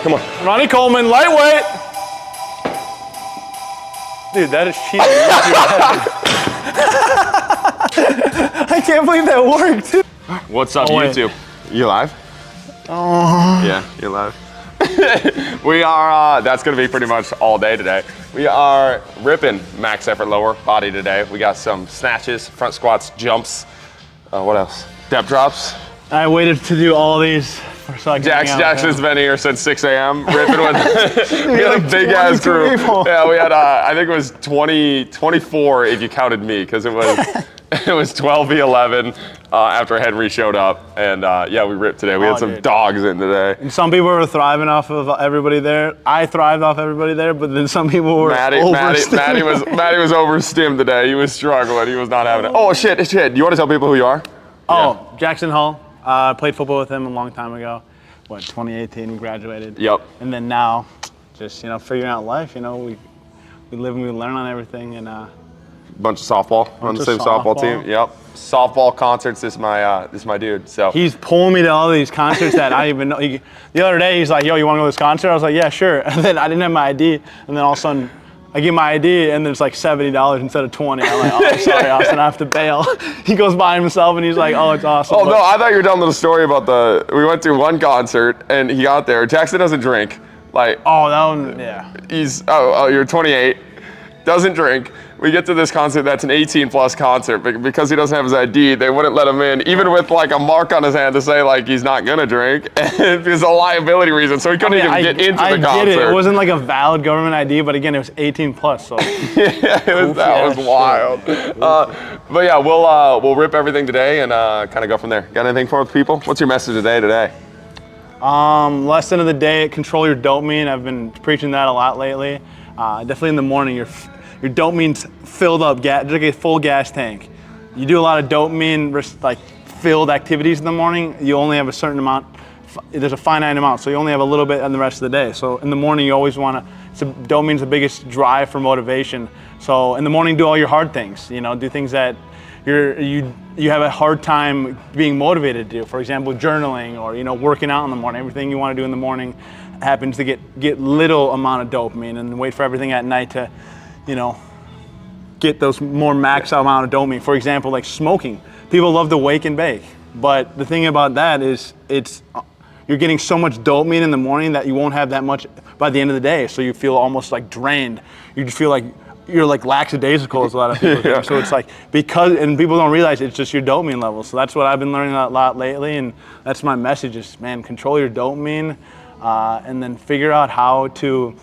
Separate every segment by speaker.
Speaker 1: Come on.
Speaker 2: Ronnie Coleman, lightweight. Dude, that is cheating. I can't believe that worked.
Speaker 1: What's up,
Speaker 2: wait.
Speaker 1: YouTube? You live?
Speaker 2: Oh.
Speaker 1: Yeah, you're live. We are, that's gonna be pretty much all day today. We are ripping max effort lower body today. We got some snatches, front squats, jumps. What else? Depth drops.
Speaker 2: I waited to do all these so I can
Speaker 1: Jackson's been here since 6 a.m. ripping with, we had a big ass crew. Yeah, we had, I think it was 24 if you counted me, because it was, it was 12v11 after Henry showed up. And yeah, we ripped today. We had some dogs in today.
Speaker 2: And some people were thriving off of everybody there. I thrived off everybody there, but then some people were
Speaker 1: Matty was overstimmed today. He was struggling. He was not having it. Oh, shit. You want to tell people who you are?
Speaker 2: Oh, yeah. Jackson Hull. Played football with him a long time ago. What, 2018 we graduated.
Speaker 1: Yep.
Speaker 2: And then now, just, figuring out life, we live and we learn on everything. And
Speaker 1: bunch of softball on the same softball team. Yep. Softball concerts. This is my dude. So
Speaker 2: he's pulling me to all these concerts that I didn't even know. The other day he's like, "Yo, you want to go to this concert?" I was like, "Yeah, sure." And then I didn't have my ID, and then all of a sudden I get my ID, and then it's like $70 instead of $20. I'm like, "Oh, sorry, Austin, I have to bail." He goes by himself, and he's like, "Oh, it's awesome."
Speaker 1: Oh no, I thought you were telling the story about we went to one concert, and he got there. Jackson doesn't drink. Like,
Speaker 2: oh, that one, yeah.
Speaker 1: He's you're 28, doesn't drink. We get to this concert that's an 18+ concert, but because he doesn't have his ID, they wouldn't let him in, even with like a mark on his hand to say like he's not gonna drink. It's a liability reason, so he couldn't even get into the concert. I get it.
Speaker 2: It wasn't like a valid government ID, but again, it was 18+. So
Speaker 1: yeah, that was wild. But yeah, we'll rip everything today and kind of go from there. Got anything for people? What's your message today?
Speaker 2: Lesson of the day: control your dopamine. I've been preaching that a lot lately. Definitely in the morning, your dopamine's filled up, just like a full gas tank. You do a lot of dopamine like filled activities in the morning, you only have a certain amount, there's a finite amount, so you only have a little bit in the rest of the day. So in the morning you always want to, dopamine's the biggest drive for motivation. So in the morning do all your hard things, do things that you have a hard time being motivated to do. For example, journaling or working out in the morning. Everything you want to do in the morning happens to get little amount of dopamine, and wait for everything at night to get those more max amount of dopamine. For example, like smoking. People love to wake and bake, but the thing about that is you're getting so much dopamine in the morning that you won't have that much by the end of the day. So you feel almost like drained. You just feel like you're like lackadaisical, as a lot of people do. So it's like, and people don't realize it's just your dopamine level. So that's what I've been learning a lot lately, and that's my message is, man, control your dopamine, and then figure out how to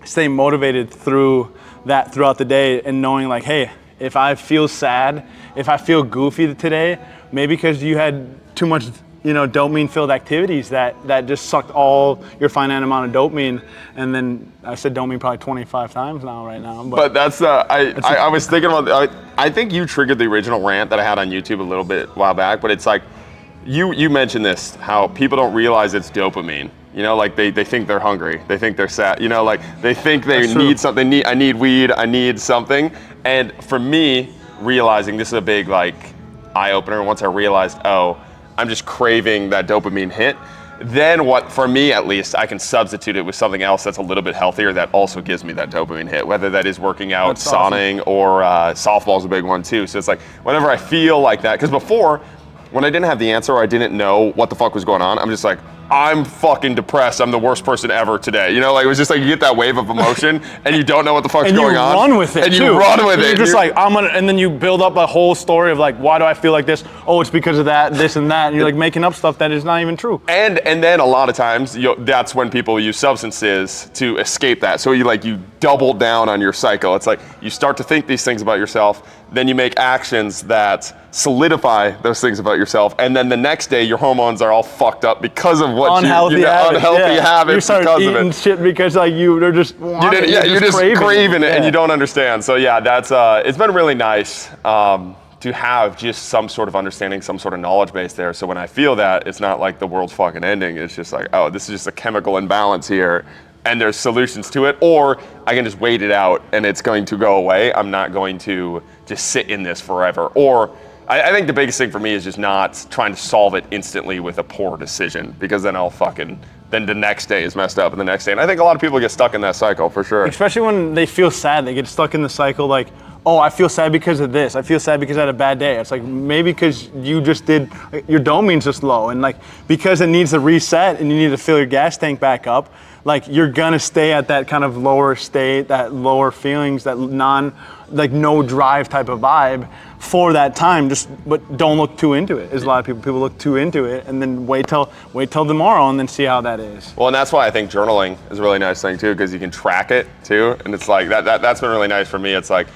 Speaker 2: stay motivated throughout the day, and knowing like, hey, if I feel sad, if I feel goofy today, maybe because you had too much dopamine-filled activities that just sucked all your finite amount of dopamine. And then I said dopamine probably 25 times right now. But
Speaker 1: that's, I was thinking about, I think you triggered the original rant that I had on YouTube a little bit a while back, but it's like, you mentioned this, how people don't realize it's dopamine. Like they think they're hungry. They think they're sad. Like they think they need something. I need weed. I need something. And for me, realizing this is a big like eye opener. Once I realized, oh, I'm just craving that dopamine hit. Then what, for me at least, I can substitute it with something else that's a little bit healthier that also gives me that dopamine hit. Whether that is working out, sauning, or softball's a big one too. So it's like whenever I feel like that, because before, when I didn't have the answer or I didn't know what the fuck was going on, I'm just like, I'm fucking depressed. I'm the worst person ever today. Like it was just like you get that wave of emotion and you don't know what the fuck's going on.
Speaker 2: And you run with it,
Speaker 1: you run with it.
Speaker 2: You're just like, and then you build up a whole story of like, why do I feel like this? Oh, it's because of that, this and that. And you're like making up stuff that is not even true.
Speaker 1: And then a lot of times, that's when people use substances to escape that. So you double down on your cycle. It's like you start to think these things about yourself, then you make actions that solidify those things about yourself, and then the next day your hormones are all fucked up because of what unhealthy habits.
Speaker 2: You start eating shit because like they're just
Speaker 1: you're just craving it and you don't understand. So yeah, that's it's been really nice to have just some sort of understanding, some sort of knowledge base there. So when I feel that, it's not like the world's fucking ending. It's just like, oh, this is just a chemical imbalance here, and there's solutions to it, or I can just wait it out and it's going to go away. I'm not going to just sit in this forever. Or I think the biggest thing for me is just not trying to solve it instantly with a poor decision, because then then the next day is messed up and the next day. And I think a lot of people get stuck in that cycle for sure.
Speaker 2: Especially when they feel sad, they get stuck in the cycle like, oh, I feel sad because of this. I feel sad because I had a bad day. It's like maybe because you just did, your dopamine's just low. And like, because it needs to reset and you need to fill your gas tank back up, like you're gonna stay at that kind of lower state, that lower feelings, that like no drive type of vibe for that time. But don't look too into it. There's a lot of people look too into it and then wait till tomorrow and then see how that is.
Speaker 1: Well, and that's why I think journaling is a really nice thing too, because you can track it too. And it's like, that's been really nice for me. It's like,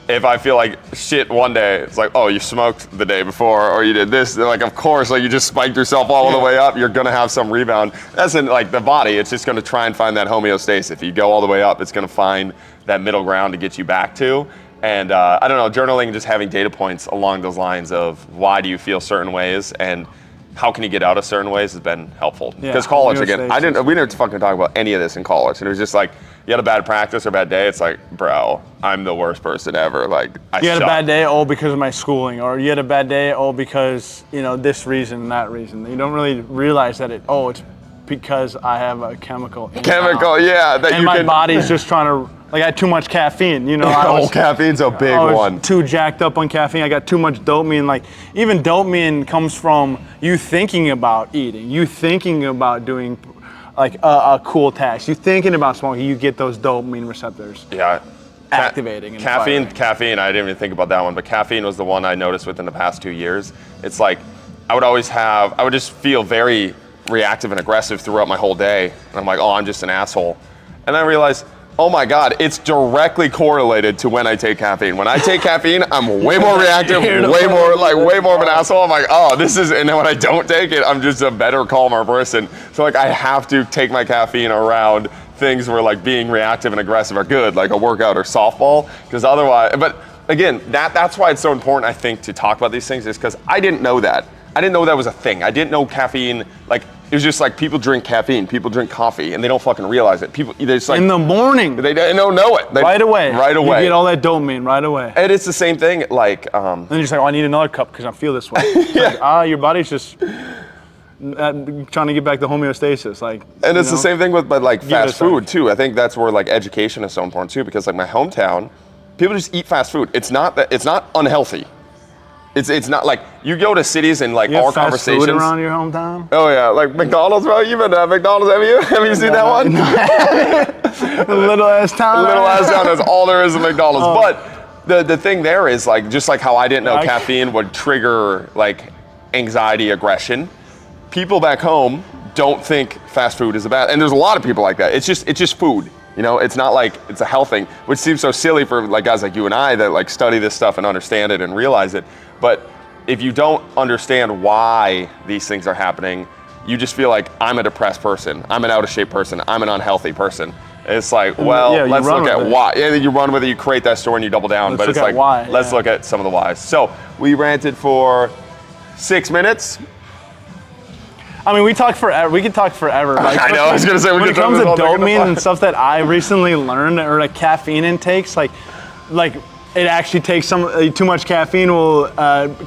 Speaker 1: if I feel like shit one day, it's like, oh, you smoked the day before, or you did this. They're like, of course, like you just spiked yourself all the way up. You're gonna have some rebound. That's in like the body. It's just gonna try and find that homeostasis. If you go all the way up, it's gonna find that middle ground to get you back to. And I don't know, journaling, just having data points along those lines of why do you feel certain ways and how can you get out of certain ways has been helpful. Because college, again, we didn't fucking talk about any of this in college. And it was just like, you had a bad practice or bad day, it's like, bro, I'm the worst person ever. Like,
Speaker 2: you had a bad day, oh, because of my schooling, or you had a bad day, oh, because, you know, this reason and that reason. You don't really realize that it's because I have a chemical.
Speaker 1: Yeah.
Speaker 2: And my body's just trying to, like I had too much caffeine, you know.
Speaker 1: Caffeine's a big one.
Speaker 2: Too jacked up on caffeine. I got too much dopamine. Like even dopamine comes from you thinking about eating, you thinking about doing like a cool task, you thinking about smoking. You get those dopamine receptors.
Speaker 1: Yeah.
Speaker 2: Activating. And
Speaker 1: caffeine. I didn't even think about that one, but caffeine was the one I noticed within the past 2 years. It's like I would just feel very reactive and aggressive throughout my whole day. And I'm like, oh, I'm just an asshole. And then I realized, oh my God, it's directly correlated to when I take caffeine. When I take caffeine, I'm way more reactive, way more of an asshole. I'm like, oh, and then when I don't take it, I'm just a better, calmer person. So like I have to take my caffeine around things where like being reactive and aggressive are good, like a workout or softball, because otherwise, but again, that's why it's so important, I think, to talk about these things, is because I didn't know that. I didn't know that was a thing. I didn't know caffeine, like, it was just like people drink caffeine, people drink coffee, and they don't fucking realize it. People, they just like.
Speaker 2: In the morning.
Speaker 1: They don't know it.
Speaker 2: Right away.
Speaker 1: You
Speaker 2: get all that dopamine right away.
Speaker 1: And it's the same thing, like.
Speaker 2: And you're just like, oh, I need another cup because I feel this way. Like, your body's just trying to get back to homeostasis. Like.
Speaker 1: And it's the same thing with like fast food too. I think that's where like education is so important too, because like my hometown, people just eat fast food. It's not unhealthy. It's not like you go to cities and like all conversations.
Speaker 2: Food around your hometown?
Speaker 1: Oh yeah, like McDonald's, bro. You've been to McDonald's, have you? Have you seen that one?
Speaker 2: The little ass town.
Speaker 1: That's all there is in McDonald's. But the thing there is like just like how I didn't know caffeine would trigger like anxiety, aggression. People back home don't think fast food is a bad, and there's a lot of people like that. It's just food. You know, it's not like it's a health thing, which seems so silly for like guys like you and I that like study this stuff and understand it and realize it. But if you don't understand why these things are happening, you just feel like I'm a depressed person, I'm an out of shape person, I'm an unhealthy person. It's like, well, let's look at why. Yeah, you run with it, you create that story and you double down. But it's like, let's look at some of the whys. So we ranted for 6 minutes.
Speaker 2: I mean, we talk forever. We could talk forever. Like,
Speaker 1: I know. I was gonna say
Speaker 2: when it comes to dopamine and stuff that I recently learned, or like caffeine intakes, like it actually takes too much caffeine will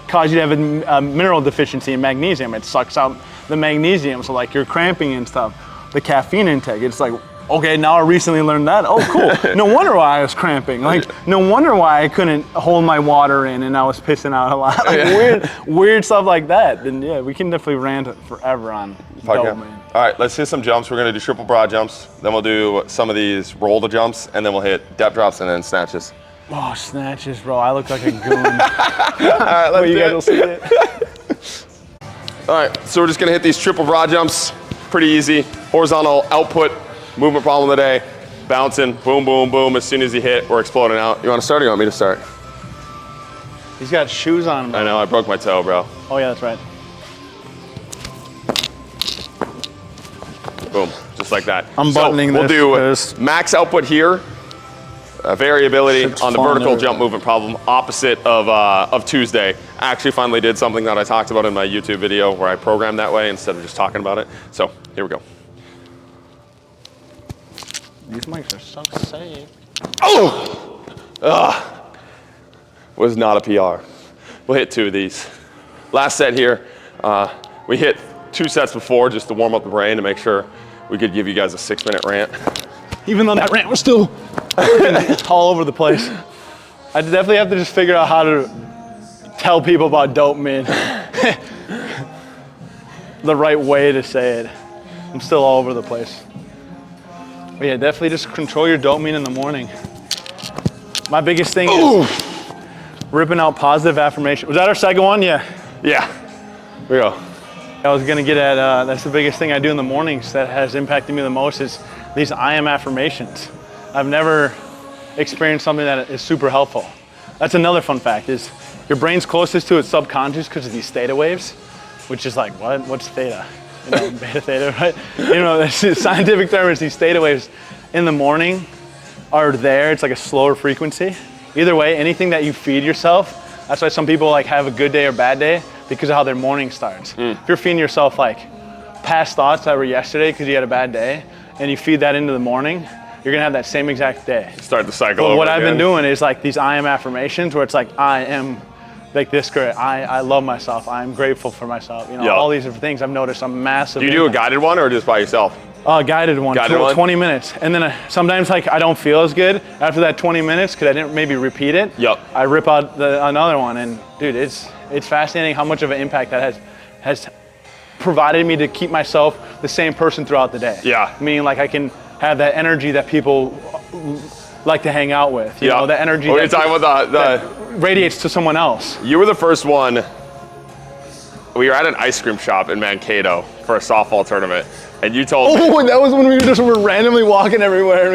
Speaker 2: cause you to have a mineral deficiency in magnesium. It sucks out the magnesium, so like you're cramping and stuff. The caffeine intake, it's like, okay, now I recently learned that. Oh, cool. No wonder why I was cramping. Like, no wonder why I couldn't hold my water in and I was pissing out a lot. Like weird stuff like that. And yeah, we can definitely rant forever on dopamine.
Speaker 1: All right, let's hit some jumps. We're gonna do triple broad jumps. Then we'll do some of these roll the jumps, and then we'll hit depth drops and then snatches.
Speaker 2: Oh, snatches, bro. I look like a goon.
Speaker 1: All right, let's do it. See it. All right, so we're just gonna hit these triple broad jumps. Pretty easy. Horizontal output. Movement problem of the day, bouncing, boom, boom, boom. As soon as you hit, we're exploding out. You want to start or you want me to start?
Speaker 2: He's got shoes on, bro.
Speaker 1: I know, I broke my toe, bro.
Speaker 2: Oh yeah, that's right.
Speaker 1: Boom, just like that.
Speaker 2: I'm buttoning
Speaker 1: this. We'll do max output here, variability on the vertical jump movement problem, opposite of Tuesday. I actually finally did something that I talked about in my YouTube video where I programmed that way instead of just talking about it. So here we go.
Speaker 2: These mics are so safe.
Speaker 1: Oh! Was not a PR. We'll hit 2 of these. Last set here, we hit 2 sets before just to warm up the brain to make sure we could give you guys a 6-minute rant.
Speaker 2: Even though that rant was still all over the place. I definitely have to just figure out how to tell people about dopamine. The right way to say it. I'm still all over the place. But yeah, definitely just control your dopamine in the morning. My biggest thing is ripping out positive affirmation. Was that our second one? Yeah.
Speaker 1: Yeah. Here we go.
Speaker 2: I was gonna get at, that's the biggest thing I do in the mornings that has impacted me the most is these I am affirmations. I've never experienced something that is super helpful. That's another fun fact is your brain's closest to its subconscious because of these theta waves, which is like, what? What's theta? You know, beta theta, right? You know, the scientific term is these theta waves in the morning are there. It's like a slower frequency. Either way, anything that you feed yourself, that's why some people like have a good day or bad day because of how their morning starts. If you're feeding yourself like past thoughts that were yesterday because you had a bad day and you feed that into the morning, you're gonna have that same exact day.
Speaker 1: Start the cycle
Speaker 2: But
Speaker 1: over
Speaker 2: what I've
Speaker 1: again.
Speaker 2: been doing is like these I am affirmations where it's like, I am like this great, I love myself, I'm grateful for myself. You know, all these different things I've noticed a massive
Speaker 1: Do you do a
Speaker 2: impact.
Speaker 1: guided one or just by yourself?
Speaker 2: Guided one, 20 minutes. And then sometimes like I don't feel as good after that 20 minutes because I didn't maybe repeat it.
Speaker 1: Yep.
Speaker 2: I rip out another one and dude, it's fascinating how much of an impact that has provided me to keep myself the same person throughout the day.
Speaker 1: Yeah.
Speaker 2: Meaning like I can have that energy that people like to hang out with. You know, the energy
Speaker 1: We're talking about
Speaker 2: that radiates to someone else.
Speaker 1: You were the first one. We were at an ice cream shop in Mankato for a softball tournament, and you told me.
Speaker 2: Oh, and that was when we were randomly walking everywhere.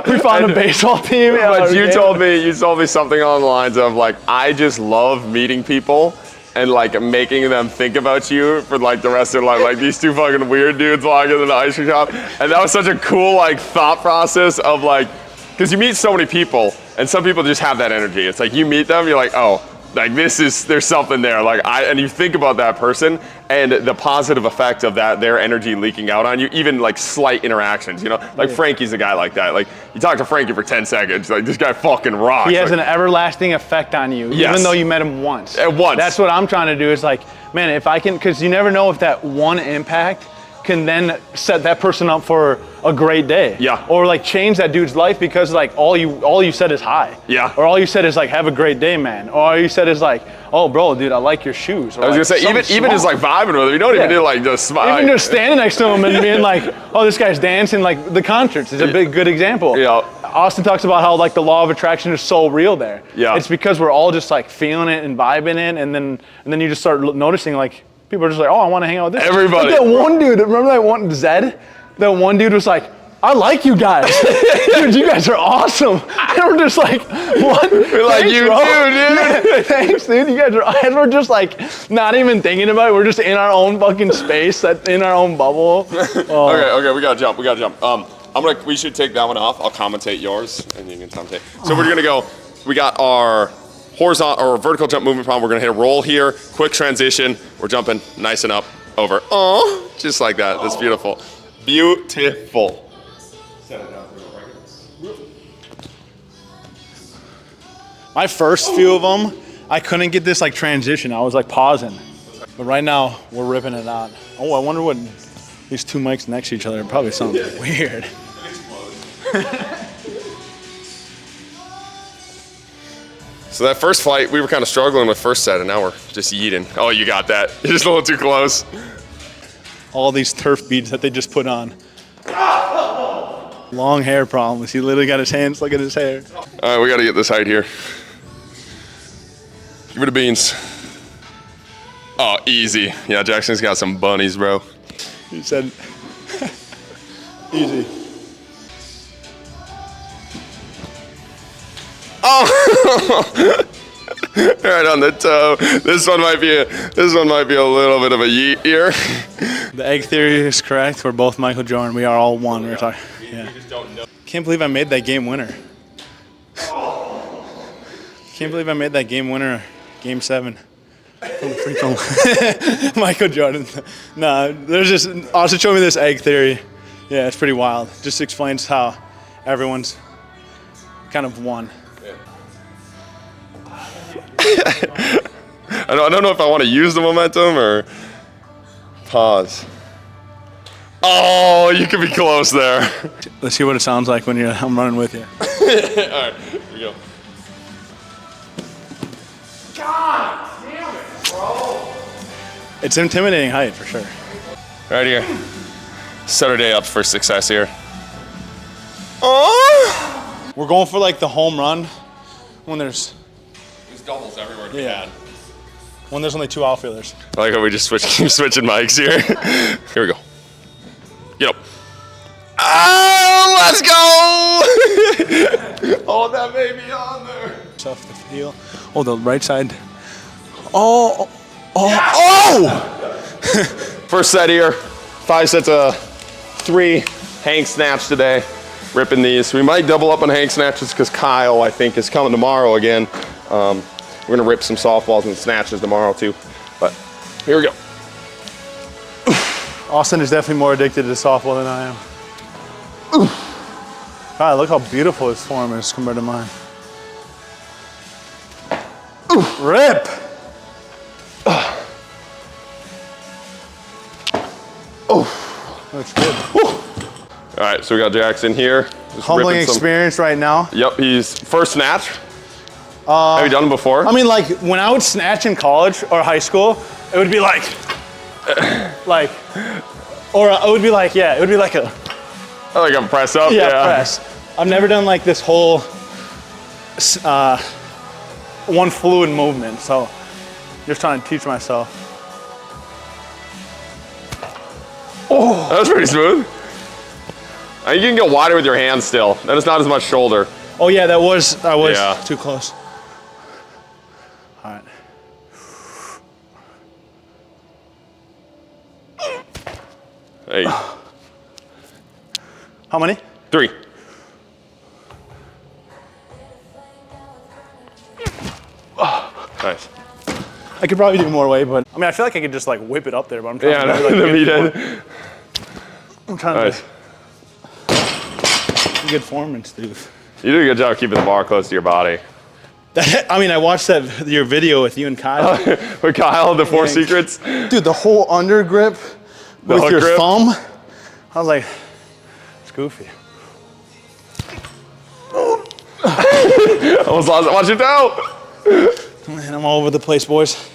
Speaker 2: We found a baseball team.
Speaker 1: But you told me something along the lines of like, I just love meeting people and like making them think about you for like the rest of their life. Like these two fucking weird dudes walking in the ice cream shop, and that was such a cool like thought process of like, because you meet so many people, and some people just have that energy. It's like you meet them, you're like, oh, like there's something there. Like and you think about that person and the positive effect of that, their energy leaking out on you, even like slight interactions, you know? Like Frankie's a guy like that. Like you talk to Frankie for 10 seconds, like this guy fucking rocks.
Speaker 2: He has
Speaker 1: like,
Speaker 2: an everlasting effect on you, even though you met him once.
Speaker 1: Once.
Speaker 2: That's what I'm trying to do is like, man, if I can, because you never know if that one impact can then set that person up for a great day.
Speaker 1: Yeah.
Speaker 2: Or like change that dude's life because like all you said is hi.
Speaker 1: Yeah.
Speaker 2: Or all you said is like, have a great day, man. Or all you said is like, oh bro, dude, I like your shoes. Or
Speaker 1: I was
Speaker 2: like,
Speaker 1: gonna say, even just like vibing with him, you don't even need to like just smile.
Speaker 2: Even just standing next to him and being like, oh, this guy's dancing, like the concerts is a good example.
Speaker 1: Yeah.
Speaker 2: Austin talks about how like the law of attraction is so real there.
Speaker 1: Yeah.
Speaker 2: It's because we're all just like feeling it and vibing it, and then you just start noticing like people are just like, oh, I want to hang out with this.
Speaker 1: Everybody.
Speaker 2: Like that one dude, remember that one Zed? That one dude was like, I like you guys. Dude, you guys are awesome. And we're just like, what?
Speaker 1: We're like, you
Speaker 2: bro.
Speaker 1: do, dude.
Speaker 2: Thanks, dude. You guys are, and we're just like, not even thinking about it. We're just in our own fucking space, in our own bubble.
Speaker 1: Okay, we gotta jump. We should take that one off. I'll commentate yours, and you can commentate. So we're gonna go. We got our horizontal or vertical jump movement problem. We're gonna hit a roll here. Quick transition. We're jumping nice and up over. Oh, just like that. That's beautiful. Beautiful.
Speaker 2: My first few of them, I couldn't get this like transition. I was like pausing. But right now, we're ripping it out. Oh, I wonder what these two mics next to each other probably sound weird.
Speaker 1: So that first flight, we were kind of struggling with first set, and now we're just yeeting. Oh, you got that. You're just a little too close.
Speaker 2: All these turf beads that they just put on. Long hair problems. He literally got his hands, look at his hair.
Speaker 1: All right, we got to get this height here. Give me the beans. Oh, easy. Yeah, Jackson's got some bunnies, bro.
Speaker 2: He said, easy.
Speaker 1: Oh! Right on the toe. This one might be a little bit of a yeet here.
Speaker 2: The egg theory is correct. We're both Michael Jordan. We are all one. We're talking. Yeah. Can't believe I made that game winner. Can't believe I made that game winner, game 7. From the free throw. Michael Jordan. Nah, there's just also show me this egg theory. Yeah, it's pretty wild. Just explains how everyone's kind of one.
Speaker 1: I don't know if I want to use the momentum or pause. Oh, you could be close there.
Speaker 2: Let's see what it sounds like when I'm running with you.
Speaker 1: All right, here we go. God damn it, bro.
Speaker 2: It's intimidating height for sure.
Speaker 1: Right here. Set our day up for success here. Oh!
Speaker 2: We're going for like the home run when there's
Speaker 1: doubles everywhere.
Speaker 2: yeah. When there's only 2 outfielders.
Speaker 1: I like how we just keep switching mics here. Here we go. Get up. Oh, let's go! Oh, that baby on there.
Speaker 2: Tough to feel. Oh, the right side. Oh, oh!
Speaker 1: First set here. 5 sets of 3 hang snatch today. Ripping these. We might double up on hang snatches because Kyle, I think, is coming tomorrow again. We're gonna rip some softballs and snatches tomorrow too. But here we go.
Speaker 2: Austin is definitely more addicted to softball than I am. God, look how beautiful his form is compared to mine. Rip! That's good.
Speaker 1: All right, so we got Jackson here. Just
Speaker 2: Humbling
Speaker 1: ripping some-
Speaker 2: experience right now.
Speaker 1: Yep, he's first snatch. Have you done them before?
Speaker 2: I mean, like, when I would snatch in college or high school, it would be like, or it would be like, yeah, it would be like a,
Speaker 1: I like a press up.
Speaker 2: yeah, press. I've never done like this whole one fluid movement, so just trying to teach myself.
Speaker 1: Oh, that was pretty smooth. You can get wider with your hands still. Then it's not as much shoulder.
Speaker 2: Oh yeah, that was
Speaker 1: Yeah.
Speaker 2: too close. All right.
Speaker 1: Hey,
Speaker 2: How many?
Speaker 1: 3. Nice.
Speaker 2: I could probably do more weight, but I mean, I feel like I could just like whip it up there, but I'm trying
Speaker 1: Yeah,
Speaker 2: to do, like,
Speaker 1: the
Speaker 2: good
Speaker 1: meathead.
Speaker 2: I'm trying
Speaker 1: Nice.
Speaker 2: to good form and stuff.
Speaker 1: You did a good job keeping the bar close to your body.
Speaker 2: I mean, I watched your video with you and Kyle.
Speaker 1: With Kyle, the 4 secrets.
Speaker 2: Dude, the whole under grip with
Speaker 1: hook
Speaker 2: your
Speaker 1: grip?
Speaker 2: thumb. I was like, it's goofy.
Speaker 1: Almost lost it. Watch your toe.
Speaker 2: Man, I'm all over the place, boys.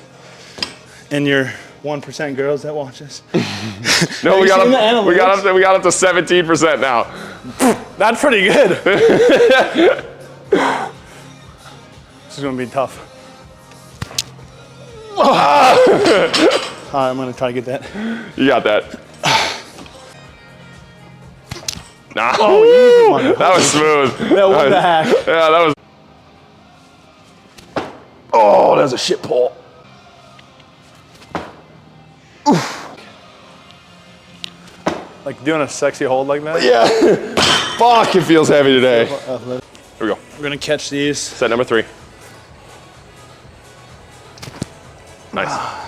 Speaker 2: And your 1% girls that watch us.
Speaker 1: No, we got
Speaker 2: seen the
Speaker 1: up to 17% now.
Speaker 2: That's pretty good. This is gonna be tough. All right, I'm gonna try to get that.
Speaker 1: You got that. Nah.
Speaker 2: Oh, easy one.
Speaker 1: That was smooth.
Speaker 2: Yeah, what the heck?
Speaker 1: Yeah, that was. Oh, that was a shit pull.
Speaker 2: Like doing a sexy hold like that?
Speaker 1: Yeah. Fuck, it feels heavy today. Here we go.
Speaker 2: We're gonna catch these.
Speaker 1: Set number 3. Nice.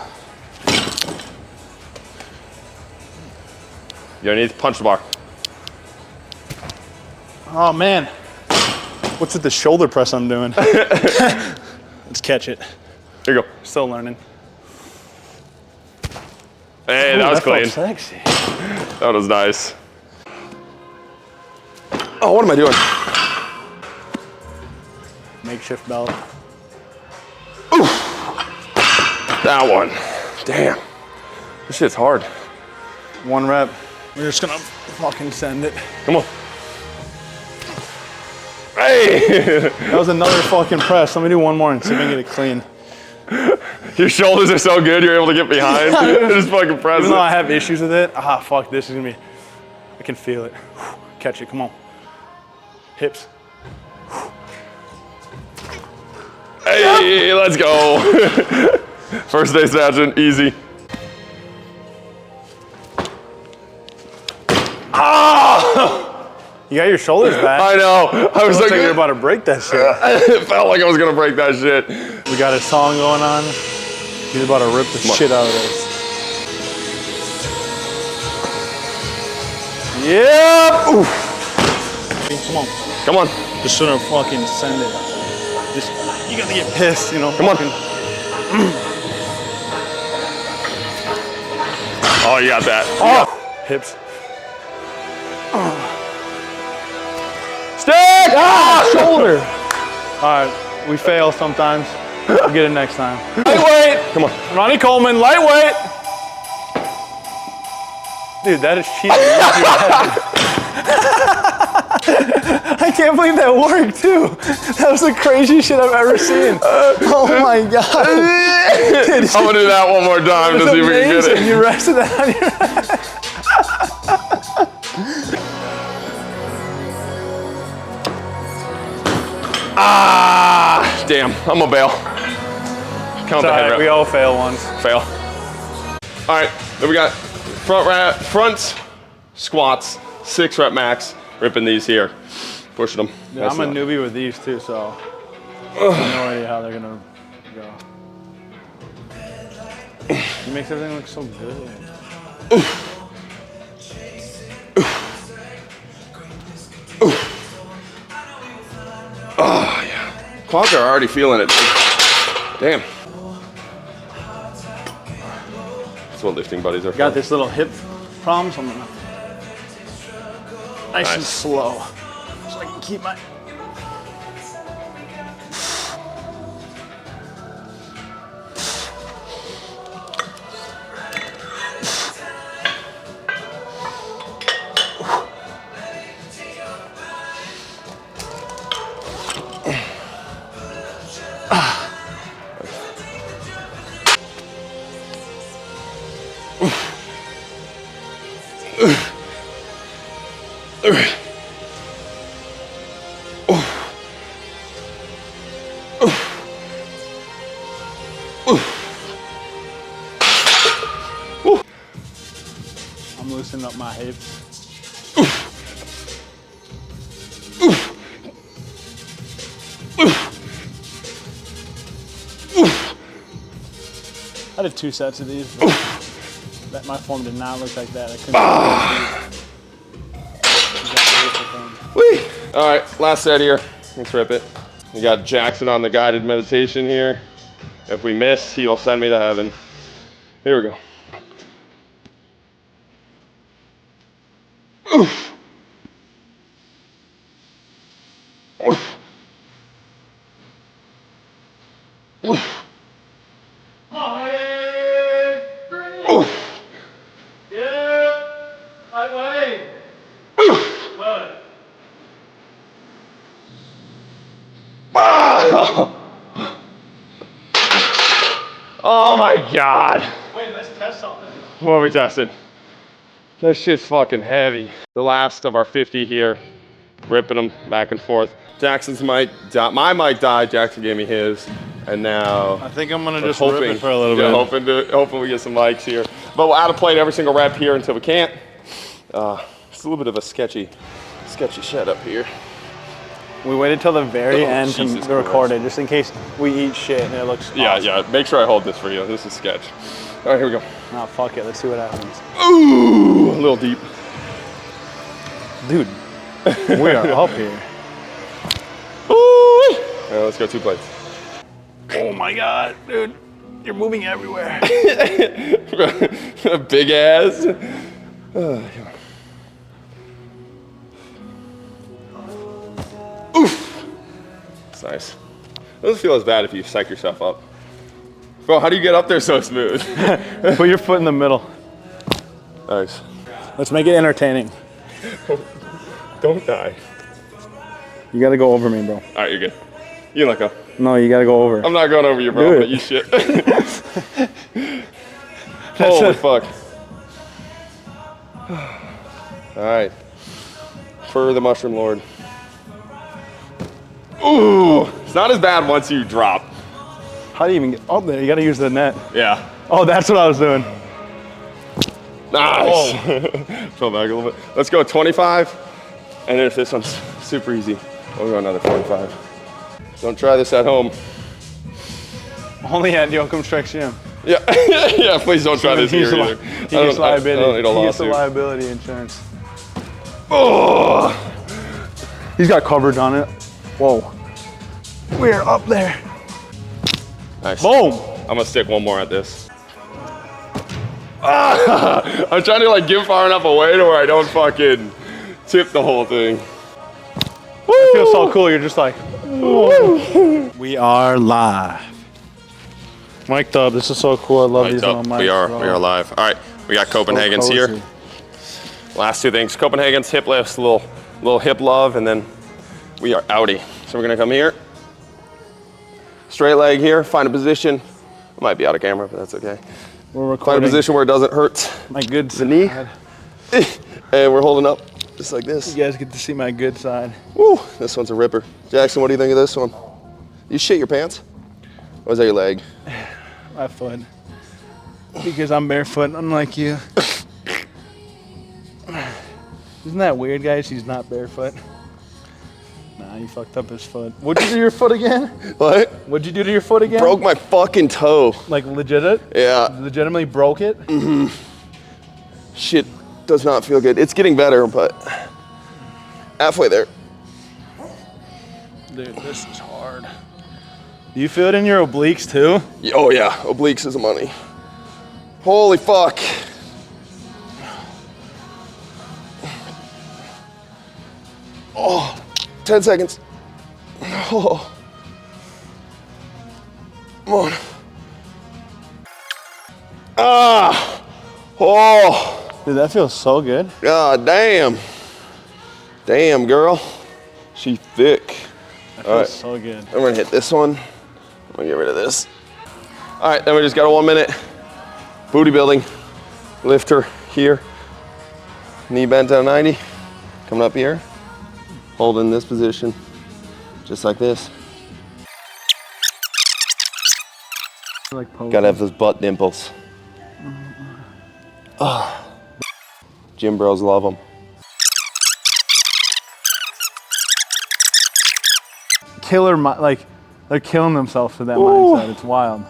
Speaker 1: You need to punch the bar.
Speaker 2: Oh man. What's with the shoulder press I'm doing? Let's catch it.
Speaker 1: Here you go.
Speaker 2: Still learning.
Speaker 1: Hey,
Speaker 2: Ooh,
Speaker 1: that was
Speaker 2: felt
Speaker 1: clean.
Speaker 2: sexy.
Speaker 1: That was nice. Oh, what am I doing?
Speaker 2: Makeshift belt.
Speaker 1: That one. Damn. This shit's hard.
Speaker 2: 1 rep. We're just gonna fucking send it.
Speaker 1: Come on. Hey!
Speaker 2: That was another fucking press. Let me do 1 more and see if I can get it clean.
Speaker 1: Your shoulders are so good, you're able to get behind. Just fucking press
Speaker 2: Even though I
Speaker 1: it.
Speaker 2: have issues with it, fuck, this is gonna be, I can feel it. Catch it, come on. Hips.
Speaker 1: Hey, let's go. First day snatching, easy.
Speaker 2: You got your shoulders back.
Speaker 1: I know. I was
Speaker 2: Looks
Speaker 1: like,
Speaker 2: like you're about to break that shit.
Speaker 1: it felt like I was gonna break that shit.
Speaker 2: We got a song going on. He's about to rip the shit out of this. Yep. Oof. Come on.
Speaker 1: Come on.
Speaker 2: Just sort of fucking send it. Just, you gotta get pissed, you know.
Speaker 1: Come on. Oh, you got that.
Speaker 2: Oh. Hips. shoulder. All right, we fail sometimes. We'll get it next time.
Speaker 1: Lightweight. Come on.
Speaker 2: Ronnie Coleman, lightweight. Dude, that is cheating. I can't believe that worked too. That was the craziest shit I've ever seen. Oh my God. Dude,
Speaker 1: I'm gonna do that one more time to see if we can get it.
Speaker 2: You rested that on your
Speaker 1: Ah, damn, I'm gonna bail. Count the head rep.
Speaker 2: We all fail once.
Speaker 1: Fail. All right, then we got front squats, 6 rep max. Ripping these here, pushing them.
Speaker 2: Yeah, I'm a newbie with these too, so I have no idea how they're gonna go. He makes everything look so good.
Speaker 1: Oh yeah, quads are already feeling it. Damn. That's what lifting buddies are for.
Speaker 2: Got this little hip problem, so I'm gonna nice and slow, so I can keep my. I'm loosening up my hips. I did 2 sets of these, but that my form did not look like that. I couldn't.
Speaker 1: Whee! All right, last set here. Let's rip it. We got Jackson on the guided meditation here. If we miss, he'll send me to heaven. Here we go. Oof. Oof. Oof. Oof.
Speaker 2: Yeah, my way.
Speaker 1: Oh my God.
Speaker 2: Wait, let's test something.
Speaker 1: What are we testing? That shit's fucking heavy. The last of our 50 here, ripping them back and forth. Jackson's mic, my mic died. Jackson gave me his, and now
Speaker 2: I think I'm gonna
Speaker 1: we're
Speaker 2: just rip it for a little bit.
Speaker 1: Hoping we get some mics here. But we'll add a plate every single rep here until we can't. It's a little bit of a sketchy setup here.
Speaker 2: We waited till the very end to
Speaker 1: Jesus
Speaker 2: record it, just in case we eat shit and it looks awesome.
Speaker 1: Yeah. Make sure I hold this for you. This is sketch. All right, here we go.
Speaker 2: Oh, fuck it. Let's see what happens.
Speaker 1: Ooh, a little deep.
Speaker 2: Dude, we are up here.
Speaker 1: Ooh. All right, let's go 2 plates.
Speaker 2: Oh my God, dude. You're moving everywhere.
Speaker 1: Big ass. Oof. It's nice. It doesn't feel as bad if you psych yourself up. Bro, how do you get up there so smooth?
Speaker 2: Put your foot in the middle.
Speaker 1: Nice.
Speaker 2: Let's make it entertaining.
Speaker 1: Don't die.
Speaker 2: You gotta go over me, bro.
Speaker 1: All right, you're good. You can let go.
Speaker 2: No, you gotta go over.
Speaker 1: I'm not going over you, bro. I'm gonna eat shit. Holy fuck. All right. For the Mushroom Lord. Ooh, it's not as bad once you drop.
Speaker 2: How do you even get up there? You gotta use the net.
Speaker 1: Yeah.
Speaker 2: Oh, that's what I was doing.
Speaker 1: Nice. Fell back a little bit. Let's go 25. And then if this one's super easy, we'll go another 45. Don't try this at home.
Speaker 2: Only at Yoakum Strikes Gym.
Speaker 1: Yeah, yeah. Please don't try this here either.
Speaker 2: He gets liability.
Speaker 1: I don't need a
Speaker 2: He gets the
Speaker 1: lawsuit.
Speaker 2: liability insurance.
Speaker 1: Oh.
Speaker 2: He's got coverage on it. Whoa. We're up there.
Speaker 1: Nice.
Speaker 2: Boom.
Speaker 1: I'm gonna stick one more at this. I'm trying to like give far enough away to where I don't fucking tip the whole thing.
Speaker 2: It feels so cool. You're just like, woo. We are live. Mic'd up. This is so cool. I love these little mics.
Speaker 1: We are live. All right, we got Copenhagen's here. Last two things. Copenhagen's hip lifts, a little hip love, and then we are outie. So we're gonna come here. Straight leg here, find a position. I might be out of camera, but that's okay.
Speaker 2: We're recording.
Speaker 1: Find a position where it doesn't hurt
Speaker 2: My good
Speaker 1: the knee. And we're holding up just like this.
Speaker 2: You guys get to see my good side.
Speaker 1: Woo, this one's a ripper. Jackson, what do you think of this one? You shit your pants? Or is that your leg?
Speaker 2: My foot. Because I'm barefoot, unlike you. Isn't that weird, guys? He's not barefoot. Nah, you fucked up his foot. What'd you do to your foot again?
Speaker 1: What?
Speaker 2: What'd you do to your foot again?
Speaker 1: Broke my fucking toe.
Speaker 2: Like legit?
Speaker 1: Yeah.
Speaker 2: Legitimately broke it?
Speaker 1: Mm-hmm. Shit does not feel good. It's getting better, but halfway there.
Speaker 2: Dude, this is hard. Do you feel it in your obliques too?
Speaker 1: Oh yeah, obliques is money. Holy fuck. Oh, 10 seconds. Oh. Come on. Ah. Oh.
Speaker 2: Dude, that feels so good.
Speaker 1: God damn. Damn, girl. She thick.
Speaker 2: That feels so good.
Speaker 1: I'm gonna hit this one. I'm gonna get rid of this. All right, then we just got a 1 minute booty building. Lift her here. Knee bent down 90. Coming up here. Hold in this position. Just like this.
Speaker 2: Like
Speaker 1: Gotta have those butt dimples. Oh. Gym bros love them.
Speaker 2: Killer, like they're killing themselves for that mindset. It's wild.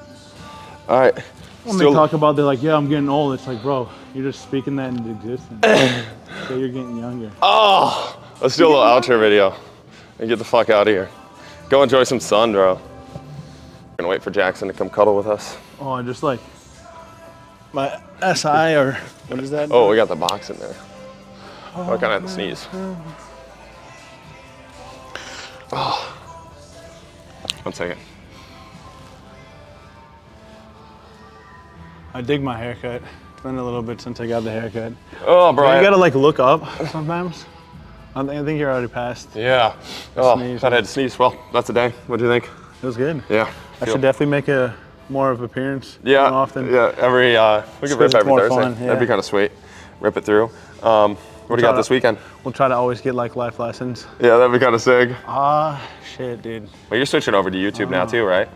Speaker 1: All right.
Speaker 2: When they talk about, they're like, yeah, I'm getting old. It's like, bro, you're just speaking that into existence. So you're getting younger.
Speaker 1: Oh, let's do a little outro video and get the fuck out of here. Go enjoy some sun, bro. We're gonna wait for Jackson to come cuddle with us.
Speaker 2: Oh, I just like my SI or what is that?
Speaker 1: Oh, we got the box in there. Oh, I kind of had to sneeze. Oh. 1 second.
Speaker 2: I dig my haircut. It's been a little bit since I got the haircut.
Speaker 1: Oh, bro.
Speaker 2: You gotta like look up sometimes. I think you're already past.
Speaker 1: Yeah. Oh,
Speaker 2: sneeze.
Speaker 1: thought I had to sneeze. Well, that's a day. What'd you think?
Speaker 2: It was good.
Speaker 1: Yeah.
Speaker 2: I should definitely make a more of appearance.
Speaker 1: Yeah.
Speaker 2: More often.
Speaker 1: Yeah. We could rip every Thursday.
Speaker 2: Fun, yeah.
Speaker 1: That'd be kind of sweet. Rip it through. What do you got this weekend?
Speaker 2: We'll try to always get like life lessons.
Speaker 1: Yeah, that'd be kind of sick.
Speaker 2: Shit, dude.
Speaker 1: Well, you're switching over to YouTube now too, right?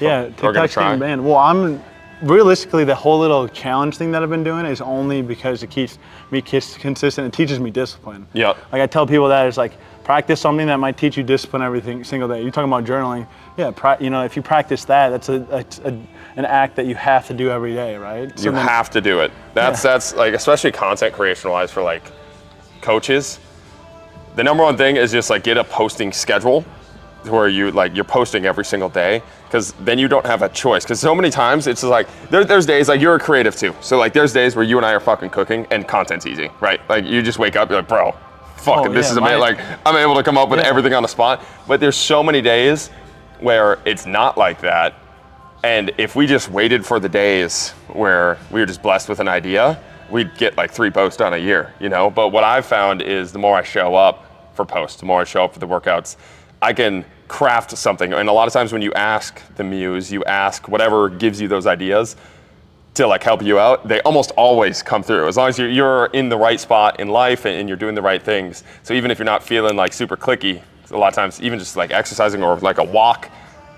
Speaker 2: Yeah, TikTok's getting banned. Well, I'm realistically, the whole little challenge thing that I've been doing is only because it keeps me consistent. It teaches me discipline.
Speaker 1: Yeah.
Speaker 2: Like I tell people that it's like practice something that might teach you discipline every single day. You're talking about journaling. Yeah, if you practice that, that's an act that you have to do every day, right? So
Speaker 1: you have to do it. That's like, especially content creation wise for like coaches. The number one thing is just like get a posting schedule where you're posting every single day, because then you don't have a choice. Because so many times it's just like there's days like you're a creative too, so like there's days where you and I are fucking cooking and content's easy, right? Like you just wake up, you're like, bro, this is amazing. Like I'm able to come up with everything on the spot. But there's so many days where it's not like that, and if we just waited for the days where we were just blessed with an idea, we'd get like 3 posts done a year, you know? But what I've found is the more I show up for posts, the more I show up for the workouts, I can craft something. And a lot of times when you ask the muse, you ask whatever gives you those ideas to like help you out, they almost always come through. As long as you're in the right spot in life and you're doing the right things. So even if you're not feeling like super clicky, a lot of times even just like exercising or like a walk,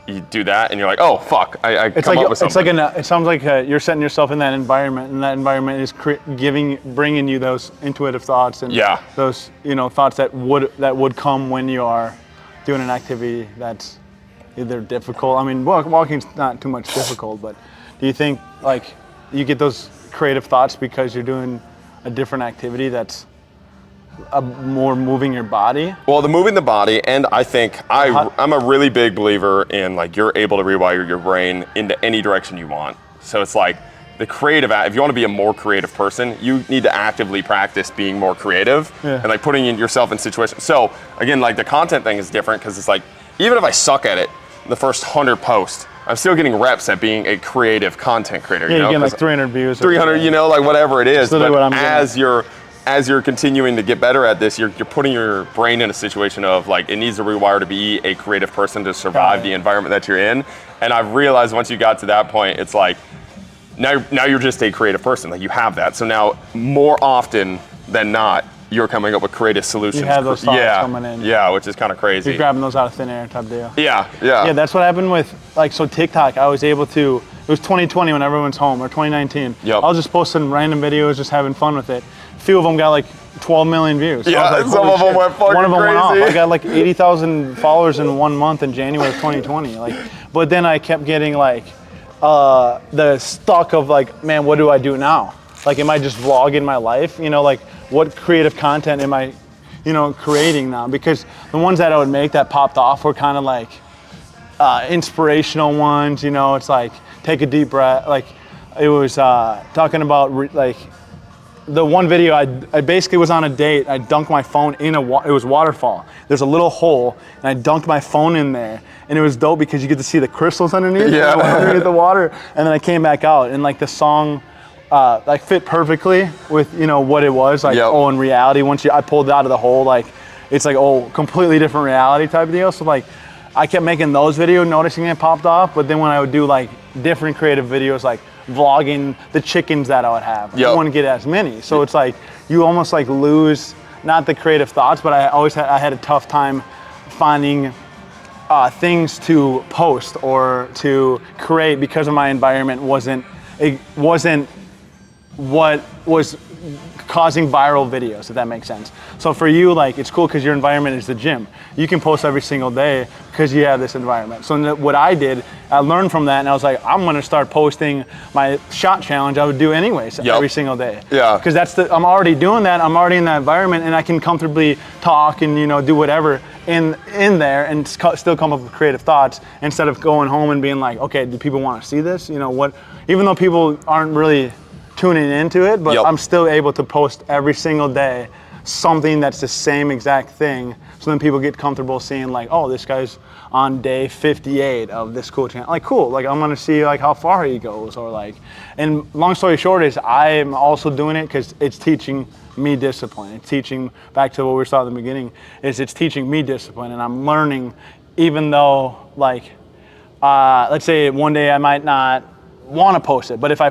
Speaker 1: you do that and you're like, oh fuck, I come up with something.
Speaker 2: It sounds like you're setting yourself in that environment, and that environment is bringing you those intuitive thoughts and those thoughts that would come when you are doing an activity that's either difficult. I mean, walking's not too much difficult, but do you think like you get those creative thoughts because you're doing a different activity that's more moving your body?
Speaker 1: Well, the moving the body, and I think I'm a really big believer in like you're able to rewire your brain into any direction you want. So it's like the creative, if you want to be a more creative person, you need to actively practice being more creative and like putting yourself in situations. So again, like the content thing is different because it's like, even if I suck at it, the first 100 posts, I'm still getting reps at being a creative content creator.
Speaker 2: Yeah, you know, you're getting like 300 views.
Speaker 1: 300, you know, like whatever it is.
Speaker 2: But
Speaker 1: what I'm as you're continuing to get better at this, you're putting your brain in a situation of like, it needs to rewire to be a creative person to survive the environment that you're in. And I've realized once you got to that point, it's like, now you're just a creative person. Like you have that. So now more often than not, you're coming up with creative solutions.
Speaker 2: You have those thoughts coming in.
Speaker 1: Yeah, which is kind of crazy.
Speaker 2: You're grabbing those out of thin air type deal.
Speaker 1: Yeah.
Speaker 2: Yeah, that's what happened with, like, so TikTok, I was able to, it was 2020 when everyone's home, or 2019.
Speaker 1: Yep.
Speaker 2: I was just posting random videos, just having fun with it. A few of them got like 12 million views.
Speaker 1: Yeah,
Speaker 2: like,
Speaker 1: some of them went fucking crazy.
Speaker 2: One of them went off. I got like 80,000 followers in 1 month in January of 2020. Like, but then I kept getting like, the stuck of like, man, what do I do now? Like, am I just vlogging my life? You know, like, what creative content am I, you know, creating now? Because the ones that I would make that popped off were kind of like inspirational ones. You know, it's like, take a deep breath. Like, it was talking about like the one video. I basically was on a date. I dunked my phone in it was waterfall. There's a little hole, and I dunked my phone in there. And it was dope because you get to see the crystals underneath.
Speaker 1: Yeah.
Speaker 2: Underneath the water. And then I came back out, and like the song like fit perfectly with, you know, what it was. Like, oh, in reality, once I pulled it out of the hole, like, it's like, oh, completely different reality type of deal. So like, I kept making those videos, noticing it popped off. But then when I would do like different creative videos, like vlogging the chickens that I would have, I wouldn't get as many. So it's like, you almost like lose, not the creative thoughts, but I had a tough time finding things to post or to create because of my environment wasn't what was causing viral videos, if that makes sense. So for you, like, it's cool because your environment is the gym. You can post every single day because you have this environment. So what I did, I learned from that, and I was like, I'm gonna start posting my shot challenge I would do anyways every single day.
Speaker 1: Yeah.
Speaker 2: Because I'm already doing that, I'm already in that environment, and I can comfortably talk and, you know, do whatever in there and still come up with creative thoughts instead of going home and being like, okay, do people want to see this? You know what? Even though people aren't really tuning into it, but I'm still able to post every single day something that's the same exact thing. So then people get comfortable seeing like, oh, this guy's on day 58 of this cool channel. Like, cool, like I'm gonna see like how far he goes, or like, and long story short is I'm also doing it because it's teaching me discipline. It's teaching, back to what we were talking at the beginning, is it's teaching me discipline, and I'm learning, even though like, let's say one day I might not want to post it, but I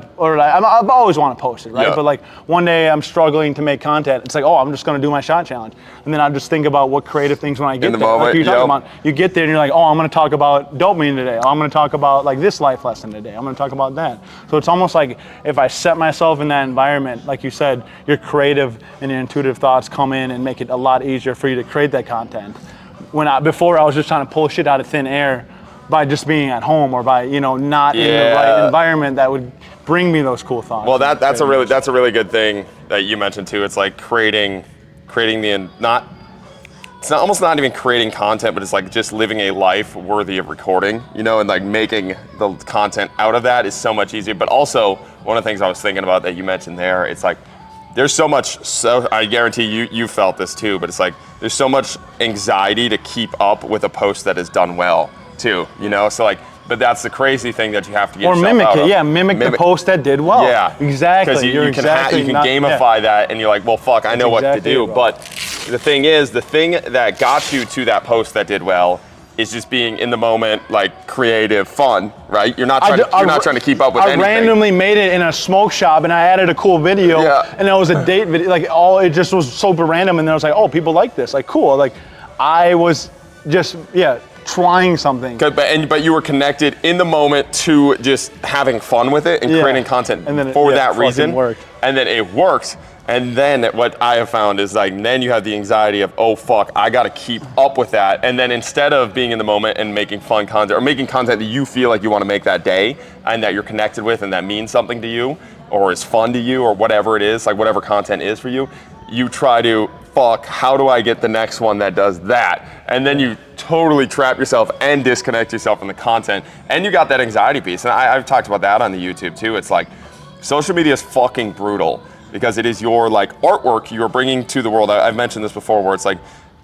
Speaker 2: always want to post it, right? But like one day I'm struggling to make content. It's like, oh, I'm just going to do my shot challenge, and then I just think about what creative things when I get there.
Speaker 1: Moment,
Speaker 2: like you're talking about, you get there and you're like, oh, I'm going to talk about dopamine today. Oh, I'm going to talk about like this life lesson today. I'm going to talk about that. So it's almost like if I set myself in that environment, like you said, your creative and your intuitive thoughts come in and make it a lot easier for you to create that content. Before I was just trying to pull shit out of thin air by just being at home, or by, you know, not in the right environment that would bring me those cool thoughts.
Speaker 1: Well, that's a really good thing that you mentioned too. It's like creating it's almost not even creating content, but it's like just living a life worthy of recording, you know, and like making the content out of that is so much easier. But also, one of the things I was thinking about that you mentioned there, it's like, there's so much, so I guarantee you felt this too, but it's like, there's so much anxiety to keep up with a post that is done well too, you know? So like, but that's the crazy thing that you have to get
Speaker 2: or
Speaker 1: yourself
Speaker 2: mimic
Speaker 1: out
Speaker 2: it,
Speaker 1: of.
Speaker 2: mimic the post that did well.
Speaker 1: Yeah,
Speaker 2: exactly.
Speaker 1: Because you can gamify that, and you're like, well, fuck, I know what to do. But the thing is, the thing that got you to that post that did well is just being in the moment, like creative, fun, right? You're not trying to keep up with anything.
Speaker 2: I randomly made it in a smoke shop, and I added a cool video, and it was a date video. Like, it just was super random, and then I was like, oh, people like this, like, cool. Like, I was just trying something.
Speaker 1: But you were connected in the moment to just having fun with it and creating content for that reason. And then it worked. And then what I have found is like, then you have the anxiety of, oh fuck, I gotta keep up with that. And then instead of being in the moment and making fun content, or making content that you feel like you wanna make that day and that you're connected with and that means something to you or is fun to you or whatever it is, like whatever content is for you, you try to, fuck, how do I get the next one that does that? And then you totally trap yourself and disconnect yourself from the content. And you got that anxiety piece. And I've talked about that on the YouTube too. It's like, Social media is fucking brutal because it is your like artwork you're bringing to the world. I've mentioned this before, where it's like,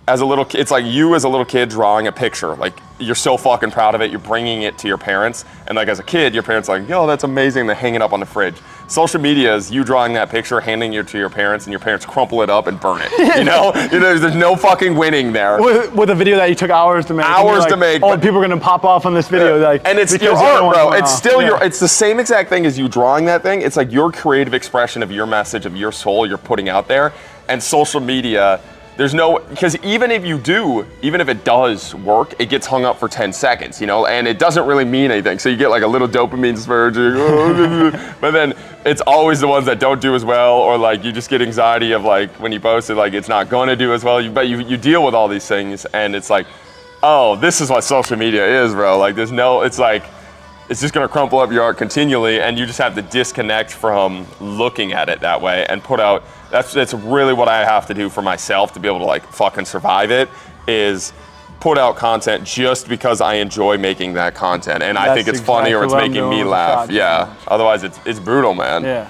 Speaker 1: as a little kid, it's like you as a little kid drawing a picture. Like, you're so fucking proud of it, you're bringing it to your parents, and like as a kid, your parents are like, yo, that's amazing, they hang it up on the fridge. Social media is you drawing that picture, handing it to your parents, and your parents crumple it up and burn it. You know, there's no fucking winning there.
Speaker 2: With a video that you took hours to make.
Speaker 1: Hours to make.
Speaker 2: Oh, people are gonna pop off on this video. Like,
Speaker 1: and it's your art, bro. It's still your. It's the same exact thing as you drawing that thing. It's like your creative expression of your message, of your soul you're putting out there. And social media, there's no, because even if it does work, it gets hung up for 10 seconds, you know, and it doesn't really mean anything. So you get like a little dopamine spurge, but then it's always the ones that don't do as well, or like you just get anxiety of like when you post it, like it's not going to do as well. But you deal with all these things, and it's like, oh, this is what social media is, bro. Like it's like, it's just gonna crumple up your art continually, and you just have to disconnect from looking at it that way and put out. That's really what I have to do for myself to be able to like fucking survive it, is put out content just because I enjoy making that content, and I think it's funny or it's making me laugh. Yeah. Otherwise, it's brutal, man.
Speaker 2: Yeah.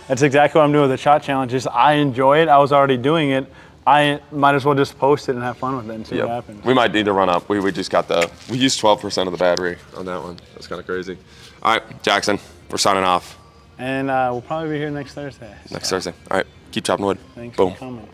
Speaker 2: That's exactly what I'm doing with the shot challenge. Is I enjoy it. I was already doing it. I might as well just post it and have fun with it and see what happens.
Speaker 1: We might need to run up. We just got we used 12% of the battery on that one. That's kind of crazy. All right, Jackson, we're signing off.
Speaker 2: And we'll probably be here next Thursday.
Speaker 1: Next Thursday. All right, keep chopping wood.
Speaker 2: Thanks
Speaker 1: Boom.
Speaker 2: for coming.